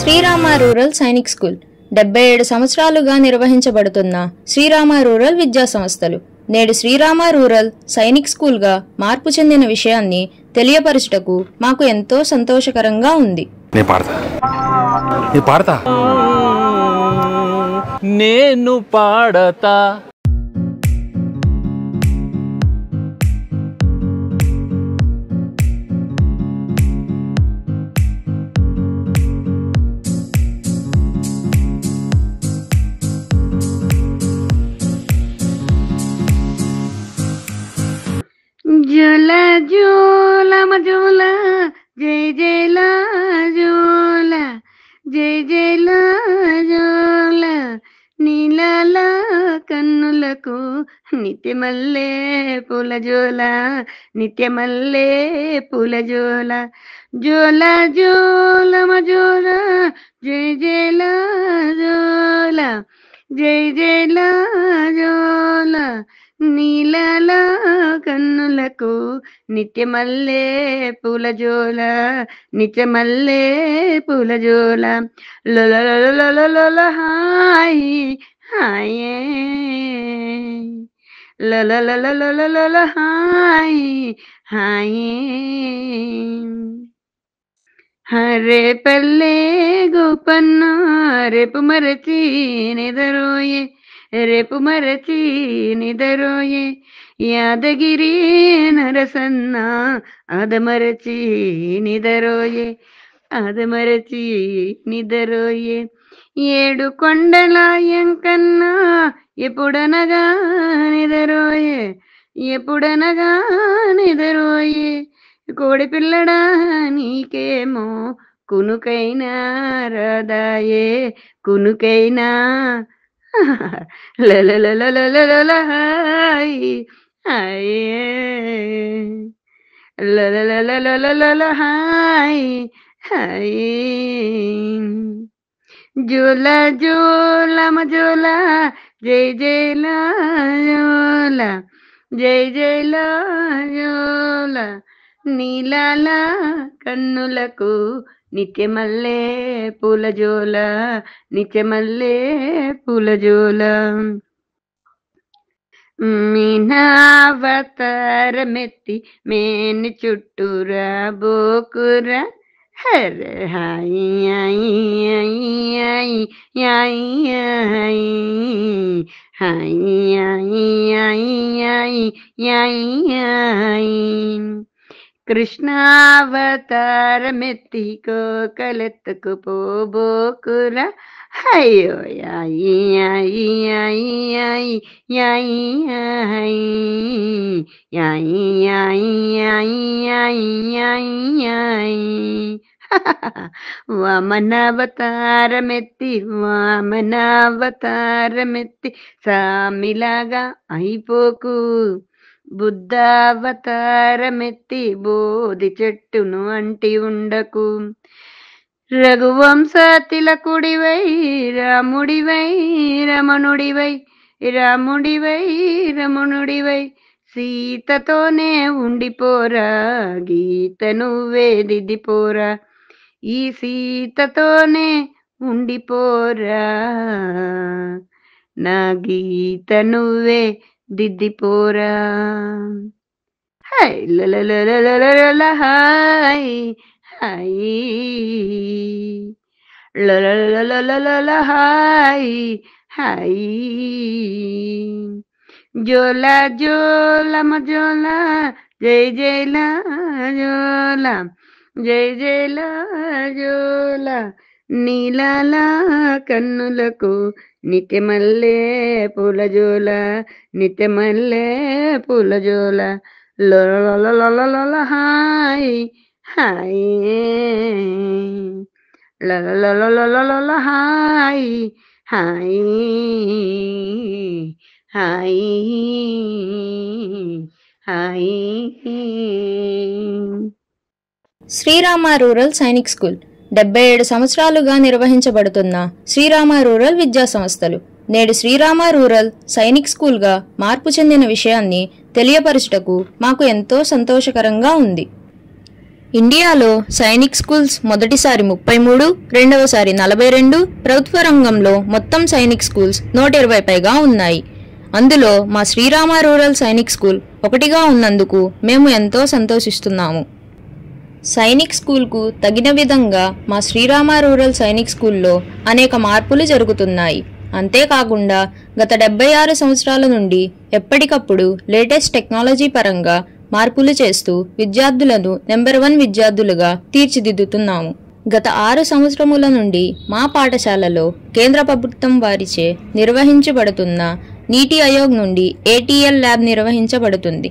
Srirama rural Sainik school 77 సంవత్సరాలుగా నిర్వహించబడుతున్న Srirama rural విద్యా సంస్థలు నేడు శ్రీరామ రూరల్ సైనిక్ స్కూల్గా మార్పు చెందిన విషయాన్ని తెలియపరచుటకు మాకు ఎంతో సంతోషకరంగా ఉంది. నేను పాడతా జోలా జోలా మజోలా జై జైలా జోలా జై జైలా జోలా నీలాల కన్నులకు నిత్యమల్లే పూల జోలా నిత్యమల్లే పూల జోలా జోలా జోలా మజోలా జై జైలా జోలా జై జైలా జోలా నీలాల కన్నులకు నిత్యమల్లే పూల జోల నిత్యమల్లే పూల జోల లొల హాయ్ హాయే లొల హాయ్ హాయే హరే పల్లె గోపన్న రేపు మరచి నిదరోయే రేపు మరచి నిదరోయే యాదగిరి నరసన్న అదమరచి నిదరోయే అదమరచి నిదరోయే ఏడు కొండల ఎంకన్నా ఎప్పుడనగా నిదరోయే ఎప్పుడనగా నిదరోయే కోడి పిల్లడా నీకేమో కునుకైనా రాదాయే కునుకైనా హాయ్ హాయే హాయ్ హాయే జోలా జోలా మజోలా జై జైలా జోలా జై జైలా జోలా నీలాల కన్నులకు నిత్యమల్లే పూల జోల నిత్యమల్లే పూల జోల మీనావతారమెత్తి మేని చుట్టూరా బోకురా హర హాయి హాయి హాయి హాయి హాయి హాయి హాయి కృష్ణావతారమెత్తి కోకలెత్తుకు పోబోకురా అయ్యో యాయి యాయి యాయి యాయి యాయి యాయి యాయి యాయి యాయి యాయి యాయి వామనావతారమెత్తి సామిలాగా అయిపోకు బుద్ధావతారమెత్తి బోధి చెట్టును అంటి ఉండకు రఘువంశ తిలకుడివై రాముడివై రమణుడివై రాముడివై రమణుడివై సీతతోనే ఉండిపోరా గీత నువ్వే దిద్దిపోరా ఈ సీతతోనే ఉండిపోరా నా గీత నువ్వే దిద్దిపోరా హై లల హాయ్ హాయ్ లల హాయ్ హాయ్ జోలా జోలా మజోలా జై జైలా జోలా జై జైలా జోలా నీలాల కన్నులకు నిత్యమల్లే పూల జోల నిత్యమల్లే పూల జోల లొల హాయ్ హాయ్ లల హాయ్ హాయ్ హాయ్ హాయ్. శ్రీరామ రూరల్ సైనిక్ స్కూల్ 77 సంవత్సరాలుగా నిర్వహించబడుతున్న శ్రీరామ రూరల్ విద్యా సంస్థలు నేడు శ్రీరామ రూరల్ సైనిక్ స్కూల్గా మార్పు చెందిన విషయాన్ని తెలియపరచుటకు మాకు ఎంతో సంతోషకరంగా ఉంది. ఇండియాలో సైనిక్ స్కూల్స్ మొదటిసారి 33, రెండవసారి 42, ప్రభుత్వ రంగంలో మొత్తం సైనిక్ స్కూల్స్ 120 పైగా ఉన్నాయి. అందులో మా శ్రీరామ రూరల్ సైనిక్ స్కూల్ ఒకటిగా ఉన్నందుకు మేము ఎంతో సంతోషిస్తున్నాము. సైనిక్ స్కూల్కు తగిన విధంగా మా శ్రీరామ రూరల్ సైనిక్ స్కూల్లో అనేక మార్పులు జరుగుతున్నాయి. అంతేకాకుండా గత 76 సంవత్సరాల నుండి ఎప్పటికప్పుడు లేటెస్ట్ టెక్నాలజీ పరంగా మార్పులు చేస్తూ విద్యార్థులను నెంబర్ 1 విద్యార్థులుగా తీర్చిదిద్దుతున్నాము. గత 6 సంవత్సరముల నుండి మా పాఠశాలలో కేంద్ర ప్రభుత్వం వారిచే నిర్వహించబడుతున్న నీతి ఆయోగ్ నుండి ATL ల్యాబ్ నిర్వహించబడుతుంది.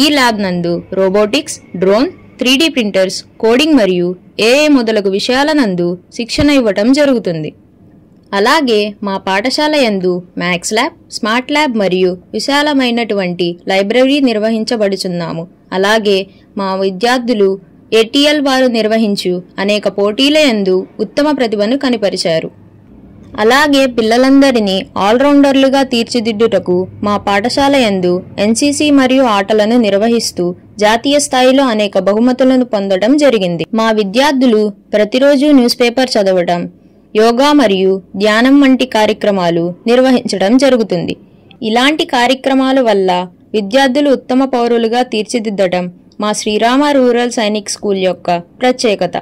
ఈ ల్యాబ్ నందు robotics, drone, 3D printers, coding మరియు AI మొదలగు విషయాల నందు శిక్షణ ఇవ్వటం జరుగుతుంది. అలాగే మా పాఠశాల యందు మ్యాథ్స్ ల్యాబ్, స్మార్ట్ ల్యాబ్ మరియు విశాలమైనటువంటి లైబ్రరీ నిర్వహించబడుచున్నాము. అలాగే మా విద్యార్థులు ATL వారు నిర్వహించు అనేక పోటీల యందు ఉత్తమ ప్రతిభను కనిపరిచారు. అలాగే పిల్లలందరినీ ఆల్రౌండర్లుగా తీర్చిదిద్దుటకు మా పాఠశాల యందు NCC మరియు ఆటలను నిర్వహిస్తూ జాతీయ స్థాయిలో అనేక బహుమతులను పొందడం జరిగింది. మా విద్యార్థులు ప్రతిరోజు న్యూస్ పేపర్ చదవడం, యోగా మరియు ధ్యానం వంటి కార్యక్రమాలు నిర్వహించడం జరుగుతుంది. ఇలాంటి కార్యక్రమాల వల్ల విద్యార్థులు ఉత్తమ పౌరులుగా తీర్చిదిద్దడం మా శ్రీరామ రూరల్ సైనిక్ స్కూల్ యొక్క ప్రత్యేకత.